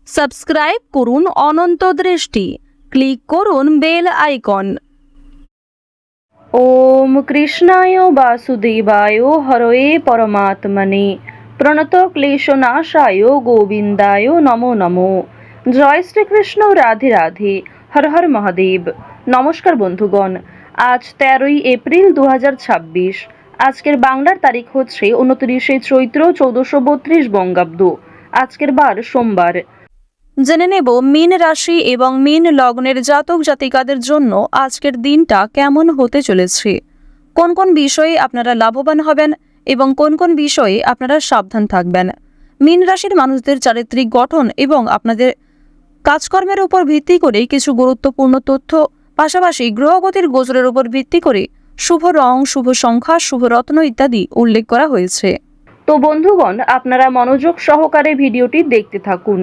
Subscribe করুন অনন্ত দৃষ্টি, click করুন বেল আইকন। ওম কৃষ্ণায় বাসুদেবায় হরয়ে পরমাত্মনে প্রণত ক্লেশনাশায় গোবিন্দায় নমো নমো। জয় শ্রীকৃষ্ণ, রাধে রাধে, হর হর মহাদেব। নমস্কার বন্ধুগণ, আজ 13ই এপ্রিল 2026। আজকের বাংলার তারিখ হচ্ছে 29শে চৈত্র 1432 বঙ্গাব্দ। আজকের বার সোমবার। জেনে নেব মীন রাশি এবং মীন লগ্নের জাতক জাতিকাদের জন্য আজকের দিনটা কেমন হতে চলেছে, কোন কোন বিষয়ে আপনারা লাভবান হবেন এবং কোন কোন বিষয়ে আপনারা সাবধান থাকবেন। মীন রাশির মানুষদের চারিত্রিক গঠন এবং আপনাদের কাজকর্মের উপর ভিত্তি করে কিছু গুরুত্বপূর্ণ তথ্য, পাশাপাশি গ্রহগতির গোচরের উপর ভিত্তি করে শুভ রং, শুভ সংখ্যা, শুভ রত্ন ইত্যাদি উল্লেখ করা হয়েছে। তো বন্ধুগণ, আপনারা মনোযোগ সহকারে ভিডিওটি দেখতে থাকুন।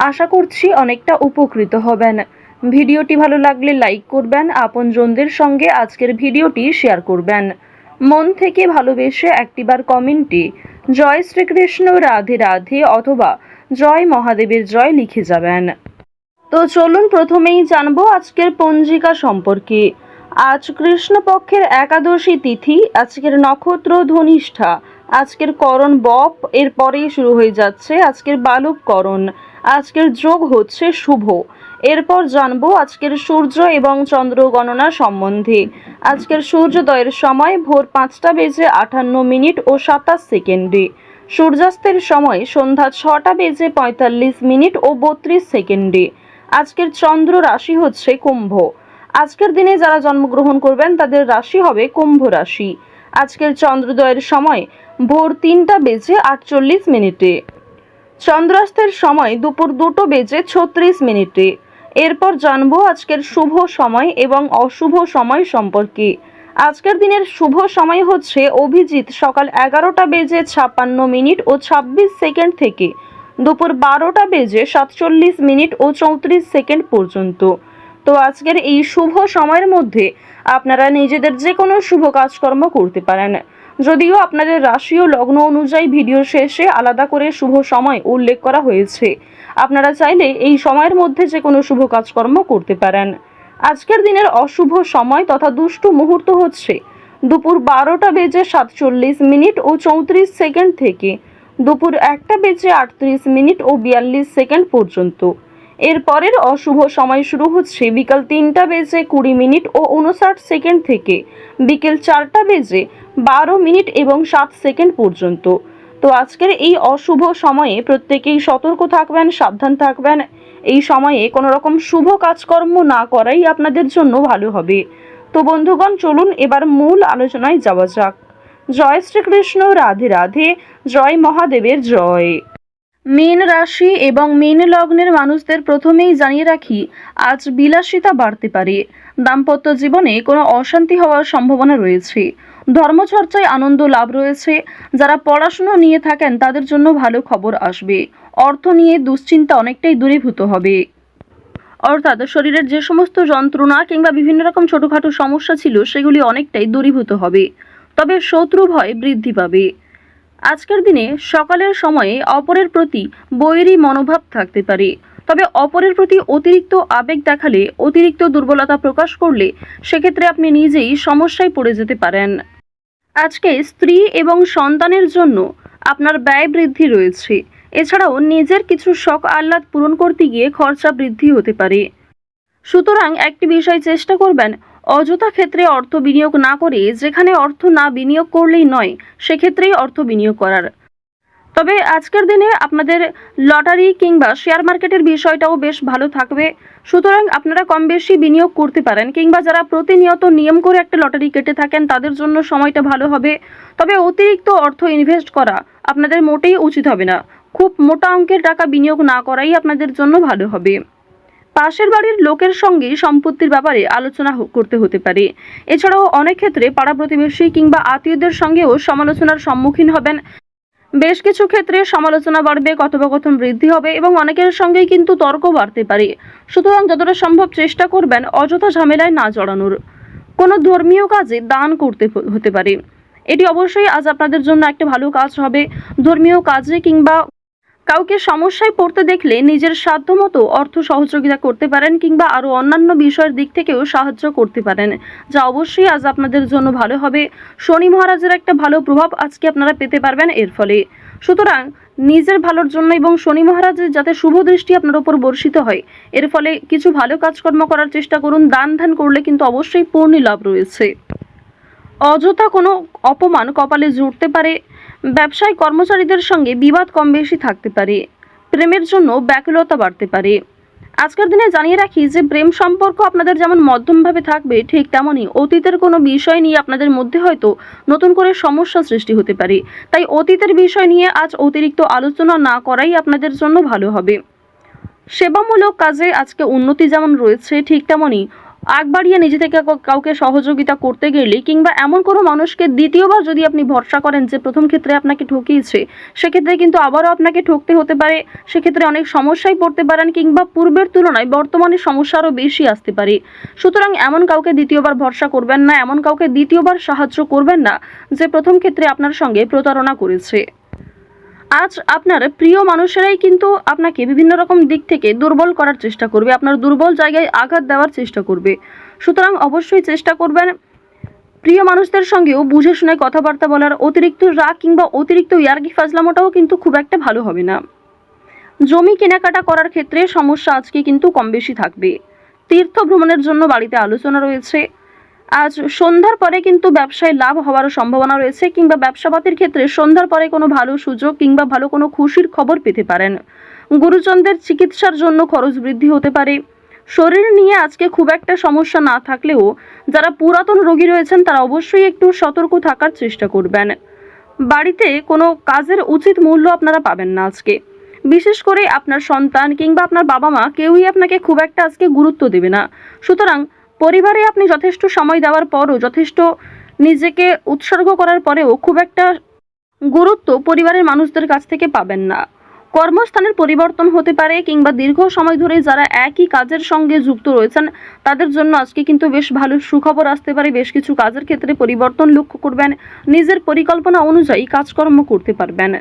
আশা করছি অনেকটা উপকৃত হবেন। ভিডিওটি ভালো লাগলে লাইক করবেন, আপনজনদের সঙ্গে আজকের ভিডিওটি শেয়ার করবেন। মন থেকে ভালোবেসে একটিবার কমেন্টে জয় শ্রীকৃষ্ণ, রাধে রাধে অথবা জয় মহাদেবের জয় লিখে যাবেন। তো চলুন প্রথমেই জানবো আজকের পঞ্জিকা সম্পর্কে। আজ কৃষ্ণপক্ষের একাদশী তিথি, আজকের নক্ষত্র ধনিষ্ঠা, আজকের করণ বপ, এরপরেই শুরু হয়ে যাচ্ছে আজকের বালুক করণ, আজকের যোগ হচ্ছে শুভ। এরপর জানবো আজকের সূর্য এবং চন্দ্র গণনা সম্বন্ধে। আজকের সূর্যোদয়ের সময় ভোর 5টা বেজে 58 মিনিট ও 27 সেকেন্ডে, সূর্যাস্তের সময় সন্ধ্যা 6টা বেজে 45 মিনিট ও 32 সেকেন্ডে। আজকের চন্দ্র রাশি হচ্ছে কুম্ভ। আজকের দিনে যারা জন্মগ্রহণ করবেন তাদের রাশি হবে কুম্ভ রাশি। আজকের চন্দ্রোদয়ের সময় ভোর 3টা বেজে 48 মিনিটে, চন্দ্রাস্তের সময় দুপুর 2টো বেজে 36 মিনিটে। এরপর জানবো আজকের শুভ সময় এবং অশুভ সময় সম্পর্কে। আজকের দিনের শুভ সময় হচ্ছে অভিজিৎ সকাল 11টা বেজে 56 মিনিট ও 26 সেকেন্ড থেকে দুপুর 12টা বেজে 47 মিনিট ও 34 সেকেন্ড পর্যন্ত। তো আজকের এই শুভ সময়ের মধ্যে আপনারা নিজেদের যে কোনো শুভ কাজকর্ম করতে পারেন। যদিও আপনাদের রাশি ও লগ্ন অনুযায়ী ভিডিও শেষে আলাদা করে শুভ সময় উল্লেখ করা হয়েছে, আপনারা চাইলে এই সময়ের মধ্যে যে কোনো শুভ কাজকর্ম করতে পারেন। আজকের দিনের অশুভ সময় তথা দুষ্টু মুহূর্ত হচ্ছে দুপুর 12টা বেজে 47 মিনিট ও 34 সেকেন্ড থেকে দুপুর 1টা বেজে 38 মিনিট ও 42 সেকেন্ড পর্যন্ত। এরপরের অশুভ সময় শুরু হচ্ছে বিকাল 3টা বেজে 20 মিনিট ও 59 সেকেন্ড থেকে বিকেল 4টা বেজে 12 মিনিট এবং 7 সেকেন্ড পর্যন্ত। তো আজকের এই অশুভ সময়ে প্রত্যেকেই সতর্ক থাকবেন, সাবধান থাকবেন। এই সময়ে কোনো রকম শুভ কাজকর্ম না করাই আপনাদের জন্য ভালো হবে। তো বন্ধুগণ, চলুন এবার মূল আলোচনায় যাওয়া যাক। জয় শ্রীকৃষ্ণ, রাধে রাধে, জয় মহাদেবের জয়। মীন রাশি এবং মীন লগ্নের মানুষদের প্রথমেই জানিয়ে রাখি, আজ বিলাসিতা বাড়তে পারে। দাম্পত্য জীবনে কোনো অশান্তি হওয়ার সম্ভাবনা রয়েছে। ধর্মচর্চায় আনন্দ লাভ রয়েছে। যারা পড়াশুনো নিয়ে থাকেন তাদের জন্য ভালো খবর আসবে। অর্থ নিয়ে দুশ্চিন্তা অনেকটাই দূরীভূত হবে। অর্থাৎ শরীরের যে সমস্ত যন্ত্রণা কিংবা বিভিন্ন রকম ছোটোখাটো সমস্যা ছিল সেগুলি অনেকটাই দূরীভূত হবে। তবে শত্রু ভয় বৃদ্ধি পাবে। আজকের দিনে সকালের সময়ে অপরের প্রতি বৈরী মনোভাব থাকতে পারে। তবে অপরের প্রতি অতিরিক্ত আবেগ দেখালে, অতিরিক্ত দুর্বলতা প্রকাশ করলে সেক্ষেত্রে আপনি নিজেই সমস্যায় পড়ে যেতে পারেন। আজকে স্ত্রী এবং সন্তানের জন্য আপনার ব্যয় বৃদ্ধি রয়েছে। এছাড়াও নিজের কিছু শখ আহ্লাদ পূরণ করতে গিয়ে খরচা বৃদ্ধি হতে পারে। সুতরাং একটি বিষয় চেষ্টা করবেন, অযথা ক্ষেত্রে অর্থ বিনিয়োগ না করে যেখানে অর্থ না বিনিয়োগ করলেই নয় সেক্ষেত্রেই অর্থ বিনিয়োগ করার। তবে আজকের দিনে আপনাদের লটারি কিংবা শেয়ার মার্কেটের বিষয়টাও বেশ ভালো থাকবে। সুতরাং আপনারা কম বেশি বিনিয়োগ করতে পারেন, কিংবা যারা প্রতিনিয়ত নিয়ম করে একটা লটারি কেটে থাকেন তাদের জন্য সময়টা ভালো হবে। তবে অতিরিক্ত অর্থ ইনভেস্ট করা আপনাদের মোটেই উচিত হবে না। খুব মোটা অঙ্কের টাকা বিনিয়োগ না করাই আপনাদের জন্য ভালো হবে। পাশের বাড়ির লোকের সঙ্গে সম্পত্তির ব্যাপারে আলোচনা করতে হতে পারে। এছাড়াও অনেক ক্ষেত্রে পাড়া প্রতিবেশী কিংবা আত্মীয়দের সঙ্গেও সমালোচনার সম্মুখীন হবেন। বেশ কিছু ক্ষেত্রে সমালোচনা বাড়বে, কথোপকথন বৃদ্ধি হবে এবং অনেকের সঙ্গেই কিন্তু তর্ক বাড়তে পারে। সুতরাং যতটা সম্ভব চেষ্টা করবেন অযথা ঝামেলায় না জড়ানোর। কোনো ধর্মীয় কাজে দান করতে হতে পারে। এটি অবশ্যই আজ আপনাদের জন্য একটা ভালো কাজ হবে। ধর্মীয় কাজে কিংবা কাউকে সমস্যায় পড়তে দেখলে নিজের সাধ্যমতো অর্থ সহযোগিতা করতে পারেন কিংবা আরও অন্যান্য বিষয়ের দিক থেকেও সাহায্য করতে পারেন, যা অবশ্যই আজ আপনাদের জন্য ভালো হবে। শনি মহারাজের একটা ভালো প্রভাব আজকে আপনারা পেতে পারবেন এর ফলে। সুতরাং নিজের ভালোর জন্য এবং শনি মহারাজের যাতে শুভ দৃষ্টি আপনার উপর বর্ষিত হয়, এর ফলে কিছু ভালো কাজকর্ম করার চেষ্টা করুন। দান ধ্যান করলে কিন্তু অবশ্যই পূর্ণ লাভ রয়েছে। অযথা কোনো অপমান কপালে জুটতে পারে। ব্যবসায় কর্মচারীদের সঙ্গে বিবাদ কম বেশি থাকতে পারে। প্রেমের জন্য ব্যাকুলতা বাড়তে পারে। আজকের দিনে জানিয়ে রাখি যে প্রেম সম্পর্ক আপনাদের যেমন মধ্যমভাবে থাকবে, ঠিক তেমনই অতীতের কোনো বিষয় নিয়ে আপনাদের মধ্যে হয়তো নতুন করে সমস্যা সৃষ্টি হতে পারে। তাই অতীতের বিষয় নিয়ে আজ অতিরিক্ত আলোচনা না করাই আপনাদের জন্য ভালো হবে। সেবামূলক কাজে আজকে উন্নতি যেমন রয়েছে, ঠিক তেমনই আগ বাড়িয়ে নিজে থেকে কাউকে সহযোগিতা করতে গেলে কিংবা এমন কোনো মানুষকে দ্বিতীয়বার যদি আপনি ভরসা করেন যে প্রথম ক্ষেত্রে আপনাকে ঠকিয়েছে, সেক্ষেত্রে কিন্তু আবারও আপনাকে ঠকতে হতে পারে। সেক্ষেত্রে অনেক সমস্যায় পড়তে পারেন কিংবা পূর্বের তুলনায় বর্তমানে সমস্যা আরও বেশি আসতে পারে। সুতরাং এমন কাউকে দ্বিতীয়বার ভরসা করবেন না, এমন কাউকে দ্বিতীয়বার সাহায্য করবেন না যে প্রথম ক্ষেত্রে আপনার সঙ্গে প্রতারণা করেছে। আজ আপনার প্রিয় মানুষেরাই কিন্তু আপনাকে বিভিন্ন রকম দিক থেকে দুর্বল করার চেষ্টা করবে, আপনার দুর্বল জায়গায় আঘাত দেওয়ার চেষ্টা করবে। সুতরাং অবশ্যই চেষ্টা করবেন প্রিয় মানুষদের সঙ্গেও বুঝে শুনে কথাবার্তা বলার। অতিরিক্ত রাগ কিংবা অতিরিক্ত ইয়ার্কি ফাজলামোটাও কিন্তু খুব একটা ভালো হবে না। জমি কেনাকাটা করার ক্ষেত্রে সমস্যা আজকে কিন্তু কম বেশি থাকবে। তীর্থ ভ্রমণের জন্য বাড়িতে আলোচনা রয়েছে। আজ সন্ধ্যার পরে কিন্তু ব্যবসায় লাভ হওয়ার সম্ভাবনা রয়েছে কিংবা ব্যবসাপাতির ক্ষেত্রে সন্ধ্যার পরে কোনো ভালো সুযোগ কিংবা ভালো কোনো খুশির খবর পেতে পারেন। গুরুজনদের চিকিৎসার জন্য খরচ বৃদ্ধি হতে পারে। শরীর নিয়ে আজকে খুব একটা সমস্যা না থাকলেও যারা পুরাতন রোগী রয়েছেন তারা অবশ্যই একটু সতর্ক থাকার চেষ্টা করবেন। বাড়িতে কোনো কাজের উচিত মূল্য আপনারা পাবেন না আজকে। বিশেষ করে আপনার সন্তান কিংবা আপনার বাবা মা কেউই আপনাকে খুব একটা আজকে গুরুত্ব দেবে না। সুতরাং পরিবারে আপনি যথেষ্ট সময় দেওয়ার পরও, যথেষ্ট নিজেকে উৎসর্গ করার পরেও খুব একটা গুরুত্ব পরিবারের মানুষদের কাছ থেকে পাবেন না। কর্মস্থানের পরিবর্তন হতে পারে কিংবা দীর্ঘ সময় ধরে যারা একই কাজের সঙ্গে যুক্ত রয়েছেন তাদের জন্য আজকে কিন্তু বেশ ভালো সুখবর আসতে পারে। বেশ কিছু কাজের ক্ষেত্রে পরিবর্তন লক্ষ্য করবেন। নিজের পরিকল্পনা অনুযায়ী কাজকর্ম করতে পারবেন।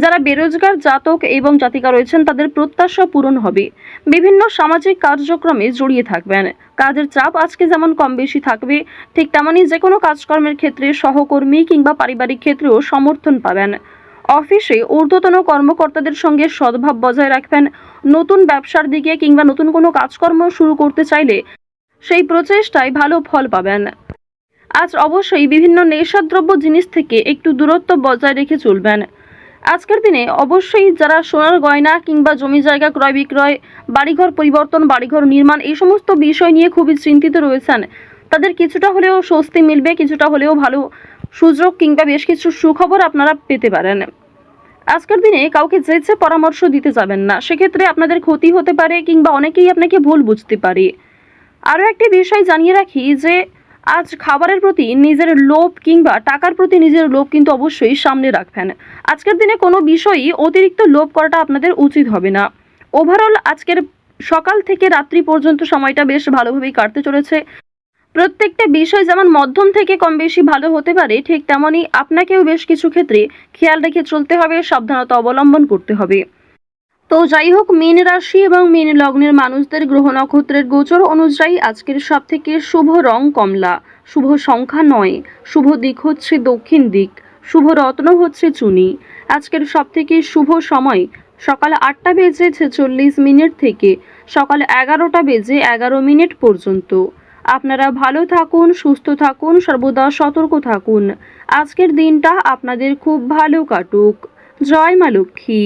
যারা বেরোজগার জাতক এবং জাতিকা রয়েছেন তাদের প্রত্যাশা পূরণ হবে। বিভিন্ন সামাজিক কার্যক্রমে জড়িয়ে থাকবেন। কাজের চাপ আজকে যেমন কম বেশি থাকবে, ঠিক তেমনই যে কোনো কাজকর্মের ক্ষেত্রে সহকর্মী কিংবা পারিবারিক ক্ষেত্রেও সমর্থন পাবেন। অফিসে ঊর্ধ্বতন কর্মকর্তাদের সঙ্গে সদ্ভাব বজায় রাখবেন। নতুন ব্যবসার দিকে কিংবা নতুন কোনো কাজকর্ম শুরু করতে চাইলে সেই প্রচেষ্টায় ভালো ফল পাবেন। আজ অবশ্যই বিভিন্ন নেশাদ্রব্য জিনিস থেকে একটু দূরত্ব বজায় রেখে চলবেন। আজকের দিনে অবশ্যই যারা সোনার গয়না কিংবা জমি জায়গা ক্রয় বিক্রয়, বাড়িঘর পরিবর্তন, বাড়িঘর নির্মাণ এই সমস্ত বিষয় নিয়ে খুবই চিন্তিত রয়েছেন, তাদের কিছুটা হলেও স্বস্তি মিলবে, কিছুটা হলেও ভালো সুযোগ কিংবা বেশ কিছু সুখবর আপনারা পেতে পারেন। আজকের দিনে কাউকে যেচে পরামর্শ দিতে যাবেন না, সেক্ষেত্রে আপনাদের ক্ষতি হতে পারে কিংবা অনেকেই আপনাকে ভুল বুঝতে পারে। আরও একটি বিষয় জানিয়ে রাখি যে আজ খাবারের প্রতি নিজের লোভ কিংবা টাকার প্রতি নিজের লোভ কিন্তু অবশ্যই সামনে রাখবেন। আজকের দিনে কোনো বিষয়ই অতিরিক্ত লোভ করাটা আপনাদের উচিত হবে না। ওভারঅল আজকের সকাল থেকে রাত্রি পর্যন্ত সময়টা বেশ ভালোভাবেই কাটতে চলেছে। প্রত্যেকটা বিষয় যেমন মধ্যম থেকে কম বেশি ভালো হতে পারে, ঠিক তেমনই আপনাকেও বেশ কিছু ক্ষেত্রে খেয়াল রেখে চলতে হবে, সাবধানতা অবলম্বন করতে হবে। তো যাই হোক, মীন রাশি এবং মীন লগ্নের মানুষদের গ্রহ নক্ষত্রের গোচর অনুযায়ী আজকের সবথেকে শুভ রং কমলা, শুভ সংখ্যা 9, শুভ দিক হচ্ছে দক্ষিণ দিক, শুভ রত্ন হচ্ছে চুনি। আজকের সবথেকে শুভ সময় সকাল 8:46 থেকে সকাল 11:11 পর্যন্ত। আপনারা ভালো থাকুন, সুস্থ থাকুন, সর্বদা সতর্ক থাকুন। আজকের দিনটা আপনাদের খুব ভালো কাটুক। জয় মা লক্ষ্মী।